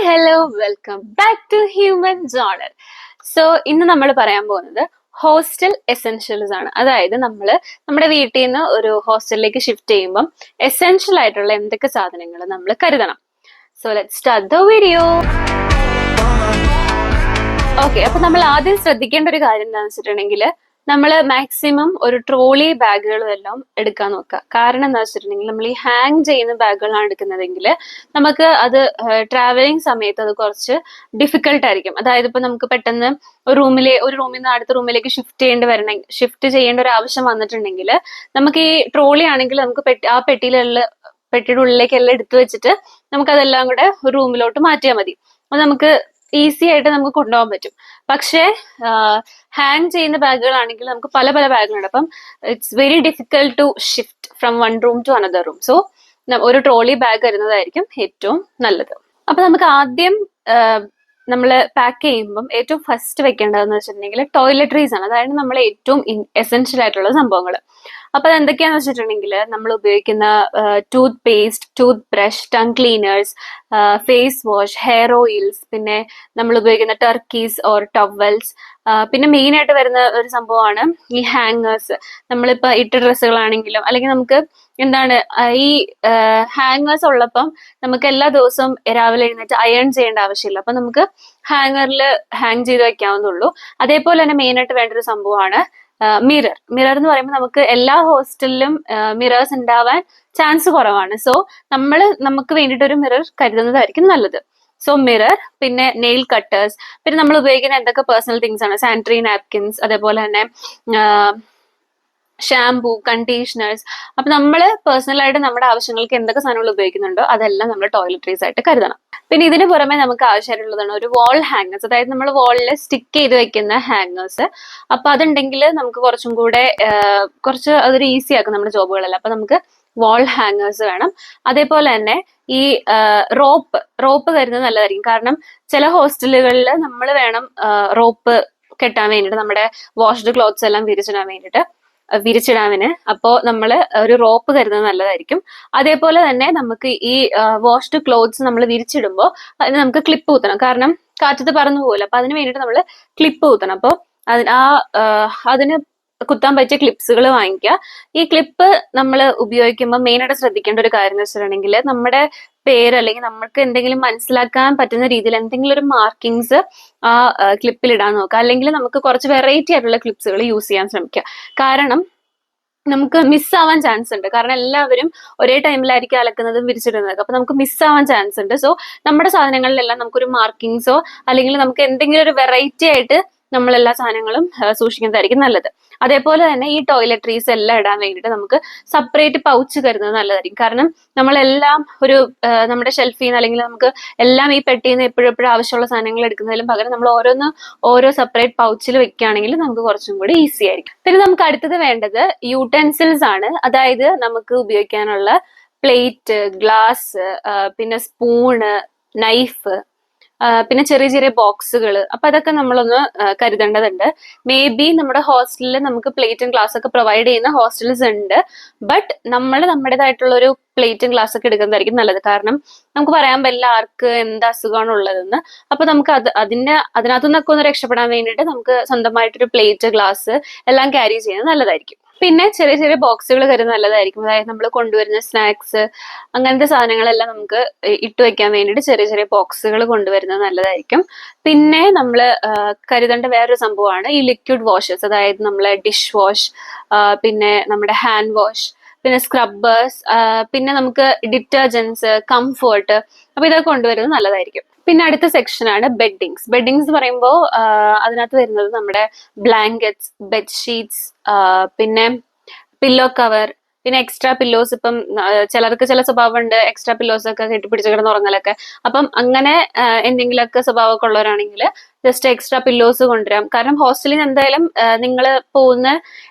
Hello welcome back to human journal. So ഇന്ന് നമ്മൾ പറയാൻ പോകുന്നത് ഹോസ്റ്റൽ എസെൻഷ്യൽസ് ആണ്. അതായത് നമ്മുടെ വീട്ടിൽ നിന്ന് ഒരു ഹോസ്റ്റലിലേക്ക് ഷിഫ്റ്റ് ചെയ്യുമ്പം എസെൻഷ്യൽ ആയിട്ടുള്ള എന്തൊക്കെ സാധനങ്ങൾ നമ്മൾ കരുതണം. So let's start the video. Okay, അപ്പൊ നമ്മൾ ആദ്യം ശ്രദ്ധിക്കേണ്ട ഒരു കാര്യം എന്താണെന്ന് വെച്ചിട്ടുണ്ടെങ്കിൽ നമ്മൾ മാക്സിമം ഒരു ട്രോളി ബാഗുകളും എല്ലാം എടുക്കാൻ നോക്കുക. കാരണം എന്താ വെച്ചിട്ടുണ്ടെങ്കിൽ നമ്മൾ ഈ ഹാങ് ചെയ്യുന്ന ബാഗുകളാണ് എടുക്കുന്നതെങ്കിൽ നമുക്ക് അത് ട്രാവലിംഗ് സമയത്ത് അത് കുറച്ച് ഡിഫിക്കൽട്ട് ആയിരിക്കും. അതായത് ഇപ്പൊ നമുക്ക് പെട്ടെന്ന് ഒരു റൂമിൽ നിന്ന് അടുത്ത റൂമിലേക്ക് ഷിഫ്റ്റ് ചെയ്യേണ്ട ഒരു ആവശ്യം വന്നിട്ടുണ്ടെങ്കിൽ നമുക്ക് ഈ ട്രോളി ആണെങ്കിൽ നമുക്ക് പെട്ടിയുടെ ഉള്ളിലേക്ക് എല്ലാം എടുത്തു വെച്ചിട്ട് നമുക്ക് അതെല്ലാം കൂടെ ഒരു റൂമിലോട്ട് മാറ്റിയാൽ മതി. അത് നമുക്ക് ഈസി ആയിട്ട് നമുക്ക് കൊണ്ടുപോകാൻ പറ്റും. പക്ഷേ ഹാങ് ചെയ്യുന്ന ബാഗുകളാണെങ്കിൽ നമുക്ക് പല ബാഗുകളുണ്ട്. അപ്പം it's very difficult to shift from one room to another room. So ഒരു ട്രോളി ബാഗ് വരുന്നതായിരിക്കും ഏറ്റവും നല്ലത്. അപ്പൊ നമുക്ക് ആദ്യം നമ്മൾ പാക്ക് ചെയ്യുമ്പം ഏറ്റവും ഫസ്റ്റ് വെക്കേണ്ടതെന്ന് വെച്ചിട്ടുണ്ടെങ്കിൽ ടോയ്ലറ്ററീസ് ആണ്. അതായത് നമ്മൾ ഏറ്റവും എസെൻഷ്യൽ ആയിട്ടുള്ള സംഭവങ്ങൾ. അപ്പൊ അത് എന്തൊക്കെയാന്ന് വെച്ചിട്ടുണ്ടെങ്കിൽ നമ്മൾ ഉപയോഗിക്കുന്ന toothpaste, toothbrush, tongue cleaners, face wash, hair oils, പിന്നെ നമ്മൾ ഉപയോഗിക്കുന്ന ടർക്കീസ് ഓർ ടവൽസ്, പിന്നെ മെയിൻ ആയിട്ട് വരുന്ന ഒരു സംഭവമാണ് ഈ ഹാങ്ങേഴ്സ്. നമ്മളിപ്പോ ഇട്ട ഡ്രസ്സുകളാണെങ്കിലും അല്ലെങ്കിൽ നമുക്ക് ഈ ഹാങ്ങേഴ്സ് ഉള്ളപ്പം നമുക്ക് എല്ലാ ദിവസവും രാവിലെ എഴുന്നേറ്റ് അയൺ ചെയ്യേണ്ട ആവശ്യമില്ല. അപ്പൊ നമുക്ക് ഹാങ്ങറിൽ ഹാങ് ചെയ്ത് വെക്കാവുന്നുള്ളൂ. അതേപോലെ തന്നെ മെയിൻ ആയിട്ട് വേണ്ട ഒരു സംഭവമാണ് മിറർ എന്ന് പറയുമ്പോൾ നമുക്ക് എല്ലാ ഹോസ്റ്റലിലും മിറേഴ്സ് ഉണ്ടാവാൻ ചാൻസ് കുറവാണ്. സോ നമുക്ക് വേണ്ടിയിട്ട് ഒരു മിറർ കരുതുന്നതായിരിക്കും നല്ലത്. സോ മിറർ, പിന്നെ നെയിൽ കട്ടേഴ്സ്, പിന്നെ നമ്മൾ ഉപയോഗിക്കുന്ന എന്തൊക്കെ പേഴ്സണൽ തിങ്സ് ആണ്, സാനിറ്ററി നാപ്കിൻസ്, അതേപോലെ തന്നെ ഷാംപൂ, കണ്ടീഷണേഴ്സ്. അപ്പൊ നമ്മൾ പേഴ്സണലായിട്ട് നമ്മുടെ ആവശ്യങ്ങൾക്ക് എന്തൊക്കെ സാധനങ്ങൾ ഉപയോഗിക്കുന്നുണ്ടോ അതെല്ലാം നമ്മൾ ടോയ്ലറ്ററീസ് ആയിട്ട് കരുതണം. പിന്നെ ഇതിന് പുറമെ നമുക്ക് ആവശ്യമായിട്ടുള്ളതാണ് ഒരു വാൾ ഹാങ്ങേഴ്സ്. അതായത് നമ്മൾ വാളിൽ സ്റ്റിക്ക് ചെയ്ത് വെക്കുന്ന ഹാങ്ങേഴ്സ്. അപ്പൊ അതുണ്ടെങ്കിൽ നമുക്ക് കുറച്ചും കൂടെ അതൊരു ഈസി ആക്കും നമ്മുടെ ജോബുകളെല്ലാം. അപ്പൊ നമുക്ക് വാൾ ഹാങ്ങേഴ്സ് വേണം. അതേപോലെ തന്നെ ഈ റോപ്പ് കരുതുന്നത് നല്ലതായിരിക്കും. കാരണം ചില ഹോസ്റ്റലുകളിൽ നമ്മൾ വേണം റോപ്പ് കെട്ടാൻ വേണ്ടിയിട്ട്, നമ്മുടെ വാഷ്ഡ് ക്ലോത്ത്സ് എല്ലാം വിരിച്ചിടാൻ. അപ്പോ നമ്മൾ ഒരു റോപ്പ് കരുതുന്നത് നല്ലതായിരിക്കും. അതേപോലെ തന്നെ നമുക്ക് ഈ വാഷ്ഡ് ക്ലോത്ത്സ് നമ്മൾ വിരിച്ചിടുമ്പോൾ അതിന് നമുക്ക് ക്ലിപ്പ് കുത്തണം. കാരണം കാറ്റത്ത് പറന്നു പോകില്ല. അപ്പൊ അതിന് വേണ്ടിയിട്ട് നമ്മൾ ക്ലിപ്പ് കുത്തണം. അപ്പോൾ അതിന് കുത്താൻ പറ്റിയ ക്ലിപ്സുകൾ വാങ്ങിക്കുക. ഈ ക്ലിപ്പ് നമ്മൾ ഉപയോഗിക്കുമ്പോൾ മെയിനായിട്ട് ശ്രദ്ധിക്കേണ്ട ഒരു കാര്യം എന്ന് വെച്ചിട്ടുണ്ടെങ്കിൽ നമ്മുടെ പേര് അല്ലെങ്കിൽ നമുക്ക് എന്തെങ്കിലും മനസ്സിലാക്കാൻ പറ്റുന്ന രീതിയിൽ എന്തെങ്കിലും ഒരു മാർക്കിങ്സ് ആ ക്ലിപ്പിൽ ഇടാൻ നോക്കുക. അല്ലെങ്കിൽ നമുക്ക് കുറച്ച് വെറൈറ്റി ആയിട്ടുള്ള ക്ലിപ്സുകൾ യൂസ് ചെയ്യാൻ ശ്രമിക്കുക. കാരണം നമുക്ക് മിസ്സാവാൻ ചാൻസ് ഉണ്ട്. കാരണം എല്ലാവരും ഒരേ ടൈമിലായിരിക്കും അലക്കുന്നതും വിരിച്ചിടുന്നതൊക്കെ. അപ്പൊ നമുക്ക് മിസ്സാവാൻ ചാൻസ് ഉണ്ട്. സോ നമ്മുടെ സാധനങ്ങളിലെല്ലാം നമുക്കൊരു മാർക്കിങ്സോ അല്ലെങ്കിൽ നമുക്ക് എന്തെങ്കിലും ഒരു വെറൈറ്റി ആയിട്ട് നമ്മൾ എല്ലാ സാധനങ്ങളും സൂക്ഷിക്കുന്നതായിരിക്കും നല്ലത്. അതേപോലെ തന്നെ ഈ ടോയ്ലറ്ററീസ് എല്ലാം ഇടാൻ വേണ്ടിയിട്ട് നമുക്ക് സെപ്പറേറ്റ് പൗച്ച് കരുതുന്നത് നല്ലതായിരിക്കും. കാരണം നമ്മളെല്ലാം നമ്മുടെ ഷെൽഫിൽ നിന്ന് അല്ലെങ്കിൽ നമുക്ക് എല്ലാം ഈ പെട്ടിയിൽ നിന്ന് എപ്പോഴും ആവശ്യമുള്ള സാധനങ്ങൾ എടുക്കുന്നതിലും പകരം നമ്മൾ ഓരോ സെപ്പറേറ്റ് പൗച്ചിൽ വെക്കുകയാണെങ്കിൽ നമുക്ക് കുറച്ചും കൂടി ഈസി ആയിരിക്കും. പിന്നെ നമുക്ക് അടുത്തത് വേണ്ടത് യൂട്ടൻസിൽസ് ആണ്. അതായത് നമുക്ക് ഉപയോഗിക്കാനുള്ള പ്ലേറ്റ്, ഗ്ലാസ്, പിന്നെ സ്പൂണ്, നൈഫ്, പിന്നെ ചെറിയ ബോക്സുകൾ. അപ്പൊ അതൊക്കെ നമ്മളൊന്ന് കരുതേണ്ടതുണ്ട്. മേ ബി നമ്മുടെ ഹോസ്റ്റലിൽ നമുക്ക് പ്ലേറ്റും ഗ്ലാസ് ഒക്കെ പ്രൊവൈഡ് ചെയ്യുന്ന ഹോസ്റ്റൽസ് ഉണ്ട്. ബട്ട് നമ്മുടേതായിട്ടുള്ള ഒരു പ്ലേറ്റും ഗ്ലാസ് ഒക്കെ എടുക്കുന്നതായിരിക്കും നല്ലത്. കാരണം നമുക്ക് പറയാൻ പറ്റില്ല ആർക്ക് എന്ത് അസുഖമാണ് ഉള്ളതെന്ന്. അപ്പൊ നമുക്ക് അതിനകത്തു നിന്നൊക്കെ ഒന്ന് രക്ഷപ്പെടാൻ വേണ്ടിയിട്ട് നമുക്ക് സ്വന്തമായിട്ടൊരു പ്ലേറ്റ്, ഗ്ലാസ് എല്ലാം ക്യാരി ചെയ്യുന്നത് നല്ലതായിരിക്കും. പിന്നെ ചെറിയ ബോക്സുകൾ കരുതുന്നത് നല്ലതായിരിക്കും. അതായത് നമ്മൾ കൊണ്ടുവരുന്ന സ്നാക്സ് അങ്ങനത്തെ സാധനങ്ങളെല്ലാം നമുക്ക് ഇട്ട് വെക്കാൻ വേണ്ടിയിട്ട് ചെറിയ ബോക്സുകൾ കൊണ്ടുവരുന്നത് നല്ലതായിരിക്കും. പിന്നെ നമ്മൾ കരുതേണ്ട വേറൊരു സംഭവമാണ് ഈ ലിക്വിഡ് വാഷസ്. അതായത് നമ്മളെ ഡിഷ് വാഷ്, പിന്നെ നമ്മുടെ ഹാൻഡ് വാഷ്, പിന്നെ സ്ക്രബ്ബേഴ്സ്, പിന്നെ നമുക്ക് ഡിറ്റർജൻസ്, കംഫർട്ട്. അപ്പൊ ഇതൊക്കെ കൊണ്ടുവരുന്നത് നല്ലതായിരിക്കും. പിന്നെ അടുത്ത സെക്ഷനാണ് ബെഡിങ്സ് പറയുമ്പോൾ അതിനകത്ത് വരുന്നത് നമ്മുടെ ബ്ലാങ്കറ്റ്സ്, ബെഡ്ഷീറ്റ്സ്, പിന്നെ പില്ലോ കവർ, പിന്നെ എക്സ്ട്രാ പില്ലോസ്. ഇപ്പം ചിലർക്ക് ചില സ്വഭാവമുണ്ട് എക്സ്ട്രാ പില്ലോസ് ഒക്കെ കെട്ടിപ്പിടിച്ച് കിടന്ന് ഉറങ്ങലൊക്കെ. അപ്പം അങ്ങനെ എന്തെങ്കിലുമൊക്കെ സ്വഭാവമൊക്കെ ഉള്ളവരാണെങ്കിൽ ജസ്റ്റ് എക്സ്ട്രാ പില്ലോസ് കൊണ്ടുവരാം. കാരണം ഹോസ്റ്റലിൽ നിന്ന് എന്തായാലും നിങ്ങൾ പോകുന്ന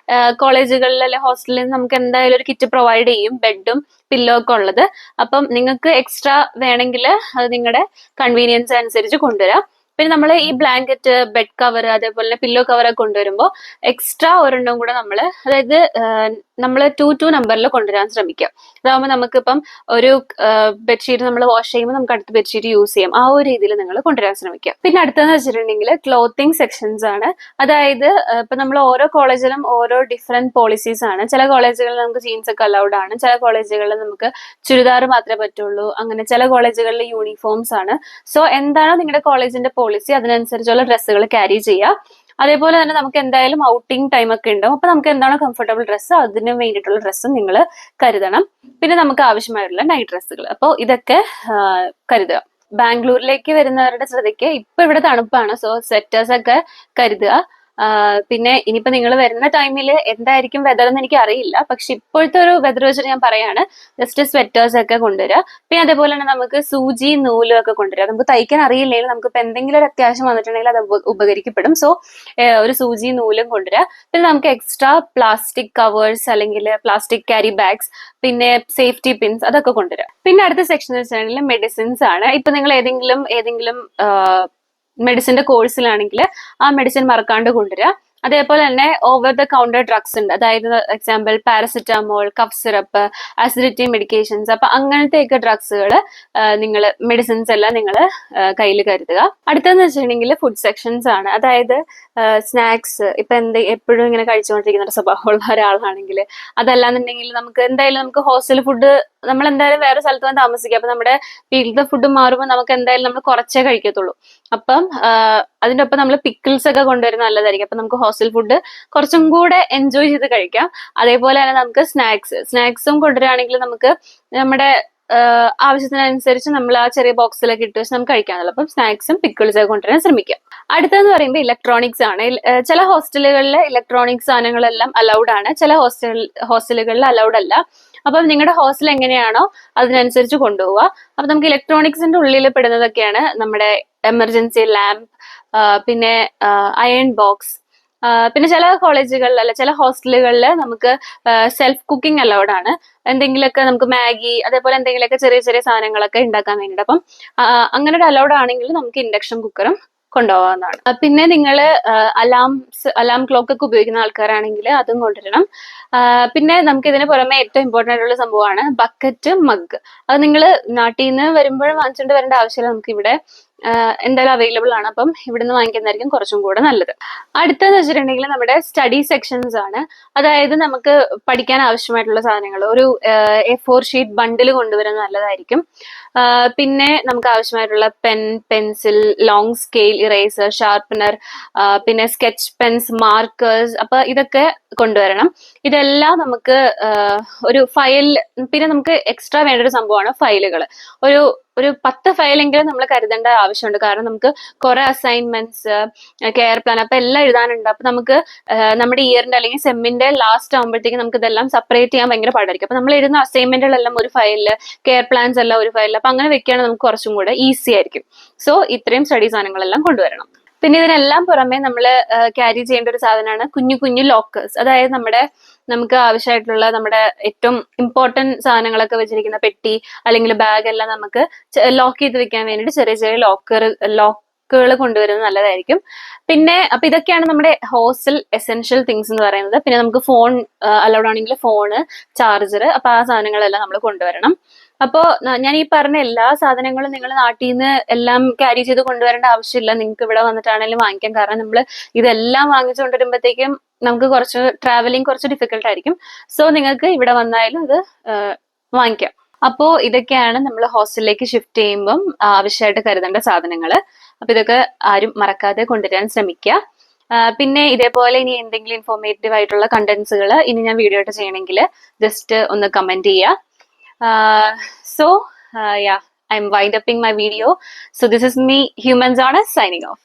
കോളേജുകളിൽ അല്ലെ ഹോസ്റ്റലിൽ നിന്ന് നമുക്ക് എന്തായാലും ഒരു കിറ്റ് പ്രൊവൈഡ് ചെയ്യും, ബെഡും പില്ലോ ഒക്കെ ഉള്ളത്. അപ്പം നിങ്ങൾക്ക് എക്സ്ട്രാ വേണമെങ്കിൽ അത് നിങ്ങളുടെ കൺവീനിയൻസ് അനുസരിച്ച് കൊണ്ടുവരാം. പിന്നെ നമ്മൾ ഈ ബ്ലാങ്കറ്റ്, ബെഡ് കവർ, അതേപോലെ പില്ലോ കവർ ഒക്കെ കൊണ്ടുവരുമ്പോൾ എക്സ്ട്രാ ഒരെണ്ണം കൂടെ നമ്മൾ, അതായത് നമ്മൾ 2 നമ്പറിൽ കൊണ്ടുവരാൻ ശ്രമിക്കുക. അതാകുമ്പോൾ നമുക്കിപ്പം ഒരു ബെഡ്ഷീറ്റ് നമ്മൾ വാഷ് ചെയ്യുമ്പോൾ നമുക്ക് അടുത്ത ബെഡ്ഷീറ്റ് യൂസ് ചെയ്യാം. ആ ഒരു രീതിയിൽ നിങ്ങൾ കൊണ്ടുവരാൻ ശ്രമിക്കുക. പിന്നെ അടുത്തതെന്ന് വെച്ചിട്ടുണ്ടെങ്കിൽ ക്ലോത്തിങ് സെക്ഷൻസ് ആണ്. അതായത് ഇപ്പൊ നമ്മൾ ഓരോ കോളേജിലും ഓരോ ഡിഫറെന്റ് പോളിസീസ് ആണ്. ചില കോളേജുകളിൽ നമുക്ക് ജീൻസ് ഒക്കെ അലൗഡ് ആണ്, ചില കോളേജുകളിൽ നമുക്ക് ചുരിദാർ മാത്രമേ പറ്റുള്ളൂ, അങ്ങനെ ചില കോളേജുകളിൽ യൂണിഫോംസ് ആണ്. സോ എന്താണോ നിങ്ങളുടെ കോളേജിന്റെ പോളിസി അതിനനുസരിച്ചുള്ള ഡ്രസ്സുകൾ ക്യാരി ചെയ്യുക. അതേപോലെ തന്നെ നമുക്ക് എന്തായാലും ഔട്ടിംഗ് ടൈം ഒക്കെ ഉണ്ടാവും. അപ്പൊ നമുക്ക് എന്താണോ കംഫർട്ടബിൾ ഡ്രസ്സ് അതിന് വേണ്ടിയിട്ടുള്ള ഡ്രസ്സും നിങ്ങൾ കരുതണം. പിന്നെ നമുക്ക് ആവശ്യമായിട്ടുള്ള നൈറ്റ് ഡ്രസ്സുകൾ, അപ്പോൾ ഇതൊക്കെ കരുതുക. ബാംഗ്ലൂരിലേക്ക് വരുന്നവരുടെ ശ്രദ്ധയ്ക്ക് ഇപ്പൊ ഇവിടെ തണുപ്പാണ്, സോ സ്വെറ്റേഴ്സ് ഒക്കെ കരുതുക. പിന്നെ ഇനിയിപ്പോ നിങ്ങൾ വരുന്ന ടൈമിൽ എന്തായിരിക്കും വെതർ എന്ന് എനിക്ക് അറിയില്ല, പക്ഷെ ഇപ്പോഴത്തെ ഒരു വെതർ വെച്ചിട്ട് ഞാൻ പറയാണ്, ജസ്റ്റ് സ്വെറ്റേഴ്സ് ഒക്കെ കൊണ്ടുവരിക. പിന്നെ അതേപോലെ തന്നെ നമുക്ക് സൂചി നൂലും ഒക്കെ കൊണ്ടുവരിക. നമുക്ക് തയ്ക്കാൻ അറിയില്ലെങ്കിൽ നമുക്ക് ഇപ്പൊ എന്തെങ്കിലും ഒരു അത്യാവശ്യം വന്നിട്ടുണ്ടെങ്കിൽ അത് ഉപകരിക്കപ്പെടും. സോ ഒരു സൂചി നൂലും കൊണ്ടുവരിക. പിന്നെ നമുക്ക് എക്സ്ട്രാ പ്ലാസ്റ്റിക് കവേഴ്സ് അല്ലെങ്കിൽ പ്ലാസ്റ്റിക് ക്യാരി ബാഗ്സ്, പിന്നെ സേഫ്റ്റി പിൻസ് അതൊക്കെ കൊണ്ടുവരിക. പിന്നെ അടുത്ത സെക്ഷൻ എന്ന് വെച്ചിട്ടുണ്ടെങ്കിൽ മെഡിസിൻസ് ആണ്. ഇപ്പൊ നിങ്ങൾ ഏതെങ്കിലും മെഡിസിന്റെ കോഴ്സിലാണെങ്കിൽ ആ മെഡിസിൻ മറക്കാണ്ട് കൊണ്ടുവരിക. അതേപോലെ തന്നെ ഓവർ ദ കൗണ്ടർ ഡ്രഗ്സ് ഉണ്ട്, അതായത് example paracetamol, cough syrup, acidity medications, അപ്പൊ അങ്ങനത്തെയൊക്കെ ഡ്രഗ്സുകൾ നിങ്ങൾ മെഡിസിൻസ് എല്ലാം നിങ്ങൾ കയ്യിൽ കരുതുക. അടുത്തതെന്ന് വെച്ചിട്ടുണ്ടെങ്കിൽ ഫുഡ് സെക്ഷൻസ് ആണ്. അതായത് സ്നാക്സ്, ഇപ്പൊ എപ്പോഴും ഇങ്ങനെ കഴിച്ചുകൊണ്ടിരിക്കുന്ന ഒരു സ്വഭാവമുള്ള ഒരാളാണെങ്കിൽ, അതല്ലാന്നുണ്ടെങ്കിൽ നമുക്ക് ഹോസ്റ്റൽ ഫുഡ് നമ്മൾ എന്തായാലും വേറെ സ്ഥലത്ത് വന്ന് താമസിക്കുക. അപ്പൊ നമ്മുടെ വീട്ടിലത്തെ ഫുഡ് മാറുമ്പോൾ നമുക്ക് എന്തായാലും നമ്മൾ കുറച്ചേ കഴിക്കത്തുള്ളൂ. അപ്പം അതിന്റെ ഒപ്പം നമ്മൾ പിക്കിൾസ് ഒക്കെ കൊണ്ടുവരുന്നത് നല്ലതായിരിക്കും. അപ്പൊ നമുക്ക് ഹോസ്റ്റൽ ഫുഡ് കുറച്ചും കൂടെ എൻജോയ് ചെയ്ത് കഴിക്കാം. അതേപോലെ തന്നെ നമുക്ക് സ്നാക്സും കൊണ്ടുവരികയാണെങ്കിൽ നമുക്ക് നമ്മുടെ ആവശ്യത്തിനനുസരിച്ച് നമ്മൾ ആ ചെറിയ ബോക്സിലൊക്കെ ഇട്ട് വെച്ച് നമുക്ക് കഴിക്കാമല്ലോ. അപ്പം സ്നാക്സും പിക്കിൾസ് ഒക്കെ കൊണ്ടുവരാൻ ശ്രമിക്കാം. അടുത്തെന്ന് പറയുമ്പോൾ ഇലക്ട്രോണിക്സ് ആണ്. ചില ഹോസ്റ്റലുകളിൽ ഇലക്ട്രോണിക്സ് സാധനങ്ങളെല്ലാം അലൗഡ് ആണ്, ചില ഹോസ്റ്റലുകളിൽ അലൗഡ് അല്ല. അപ്പം നിങ്ങളുടെ ഹോസ്റ്റൽ എങ്ങനെയാണോ അതിനനുസരിച്ച് കൊണ്ടുപോവുക. അപ്പൊ നമുക്ക് ഇലക്ട്രോണിക്സിന്റെ ഉള്ളിൽ പെടുന്നതൊക്കെയാണ് നമ്മുടെ എമർജൻസി ലാമ്പ്, പിന്നെ അയൺ ബോക്സ്. പിന്നെ ചില കോളേജുകളിൽ അല്ല ചില ഹോസ്റ്റലുകളിൽ നമുക്ക് സെൽഫ് കുക്കിംഗ് അലൗഡ് ആണ്. എന്തെങ്കിലുമൊക്കെ നമുക്ക് മാഗി അതേപോലെ എന്തെങ്കിലുമൊക്കെ ചെറിയ ചെറിയ സാധനങ്ങളൊക്കെ ഉണ്ടാക്കാൻ വേണ്ടിയിട്ട്. അപ്പം അങ്ങനെ ഒരു അലൗഡ് ആണെങ്കിൽ നമുക്ക് ഇൻഡക്ഷൻ കുക്കറും കൊണ്ടുപോകാവുന്നതാണ്. പിന്നെ നിങ്ങൾ അലാം ക്ലോക്ക് ഒക്കെ ഉപയോഗിക്കുന്ന ആൾക്കാരാണെങ്കിൽ അതും കൊണ്ടുവരണം. പിന്നെ നമുക്ക് ഇതിന് പുറമെ ഏറ്റവും ഇമ്പോർട്ടൻ്റ് ആയിട്ടുള്ള സംഭവമാണ് ബക്കറ്റ്, മഗ്. അത് നിങ്ങൾ നാട്ടിൽ നിന്ന് വരുമ്പോഴും വാങ്ങിച്ചുകൊണ്ട് വരേണ്ട ആവശ്യമില്ല, നമുക്ക് ഇവിടെ എന്തായാലും അവൈലബിൾ ആണ്. അപ്പം ഇവിടുന്ന് വാങ്ങിക്കുന്നതായിരിക്കും കുറച്ചും കൂടെ നല്ലത്. അടുത്തെന്ന് വെച്ചിട്ടുണ്ടെങ്കിൽ നമ്മുടെ സ്റ്റഡി സെക്ഷൻസ് ആണ്. അതായത് നമുക്ക് പഠിക്കാൻ ആവശ്യമായിട്ടുള്ള സാധനങ്ങൾ ഒരു A4 ഷീറ്റ് ബണ്ടിൽ കൊണ്ടുവരുന്നത് നല്ലതായിരിക്കും. പിന്നെ നമുക്ക് ആവശ്യമായിട്ടുള്ള pen, pencil, long scale, eraser, sharpener, പിന്നെ സ്കെച്ച് പെൻസ്, മാർക്കേഴ്സ്, അപ്പൊ ഇതൊക്കെ കൊണ്ടുവരണം. ഇതെല്ലാം നമുക്ക് ഒരു ഫയൽ. പിന്നെ നമുക്ക് എക്സ്ട്രാ വേണ്ട ഒരു സംഭവമാണ് ഫയലുകൾ. ഒരു 10 ഫയലെങ്കിലും നമ്മൾ കരുതേണ്ട ആവശ്യമുണ്ട്. കാരണം നമുക്ക് കുറെ അസൈൻമെന്റ്സ്, കെയർ പ്ലാൻ, അപ്പൊ എല്ലാം എഴുതാനുണ്ട്. അപ്പൊ നമുക്ക് നമ്മുടെ ഇയറിന്റെ അല്ലെങ്കിൽ സെമ്മിന്റെ ലാസ്റ്റ് ആകുമ്പോഴത്തേക്ക് നമുക്ക് ഇതെല്ലാം സെപ്പറേറ്റ് ചെയ്യാൻ ഭയങ്കര പാടായിരിക്കും. അപ്പൊ നമ്മൾ എഴുതുന്ന അസൈൻമെന്റുകളെല്ലാം ഒരു ഫയലില്, കെയർ പ്ലാൻസ് എല്ലാം ഒരു ഫയലിൽ. അപ്പൊ അങ്ങനെ വെക്കുകയാണെങ്കിൽ നമുക്ക് കുറച്ചും കൂടെ ഈസി ആയിരിക്കും. സോ ഇത്രയും സ്റ്റഡി സാധനങ്ങളെല്ലാം കൊണ്ടുവരണം. പിന്നെ ഇതിനെല്ലാം പുറമെ നമ്മൾ ക്യാരി ചെയ്യേണ്ട ഒരു സാധനമാണ് കുഞ്ഞു കുഞ്ഞു ലോക്കേഴ്സ്. അതായത് നമുക്ക് ആവശ്യമായിട്ടുള്ള നമ്മുടെ ഏറ്റവും ഇമ്പോർട്ടന്റ് സാധനങ്ങളൊക്കെ വെച്ചിരിക്കുന്ന പെട്ടി അല്ലെങ്കിൽ ബാഗ് എല്ലാം നമുക്ക് ലോക്ക് ചെയ്ത് വെക്കാൻ വേണ്ടിയിട്ട് ചെറിയ ചെറിയ ലോക്കുകൾ കൊണ്ടുവരുന്നത് നല്ലതായിരിക്കും. പിന്നെ അപ്പൊ ഇതൊക്കെയാണ് നമ്മുടെ ഹോസ്റ്റൽ എസെൻഷ്യൽ തിങ്സ് എന്ന് പറയുന്നത്. പിന്നെ നമുക്ക് ഫോൺ അലൗഡ് ആണെങ്കിൽ ഫോണ്, ചാർജർ, അപ്പൊ ആ സാധനങ്ങളെല്ലാം നമ്മൾ കൊണ്ടുവരണം. അപ്പോ ഞാൻ ഈ പറഞ്ഞ എല്ലാ സാധനങ്ങളും നിങ്ങൾ നാട്ടിൽ നിന്ന് എല്ലാം ക്യാരി ചെയ്ത് കൊണ്ടുവരേണ്ട ആവശ്യമില്ല. നിങ്ങൾക്ക് ഇവിടെ വന്നിട്ടാണെങ്കിലും വാങ്ങിക്കാം. കാരണം നമ്മൾ ഇതെല്ലാം വാങ്ങിച്ചുകൊണ്ടിരുമ്പോഴത്തേക്കും നമുക്ക് കുറച്ച് ട്രാവലിംഗ് കുറച്ച് ഡിഫിക്കൽട്ട് ആയിരിക്കും. സോ നിങ്ങൾക്ക് ഇവിടെ വന്നാലും ഇത് വാങ്ങിക്കാം. അപ്പോ ഇതൊക്കെയാണ് നമ്മൾ ഹോസ്റ്റലിലേക്ക് ഷിഫ്റ്റ് ചെയ്യുമ്പം ആവശ്യമായിട്ട് കരുതേണ്ട സാധനങ്ങൾ. അപ്പൊ ഇതൊക്കെ ആരും മറക്കാതെ കൊണ്ടുവരാൻ ശ്രമിക്കുക. പിന്നെ ഇതേപോലെ ഇനി എന്തെങ്കിലും ഇൻഫോർമേറ്റീവ് ആയിട്ടുള്ള കണ്ടന്റ്സുകൾ ഇനി ഞാൻ വീഡിയോ ആയിട്ട് ചെയ്യണമെങ്കിൽ ജസ്റ്റ് ഒന്ന് കമന്റ് ചെയ്യുക. So yeah, I'm wind upping my video. So this is me, Humans Honest, signing off.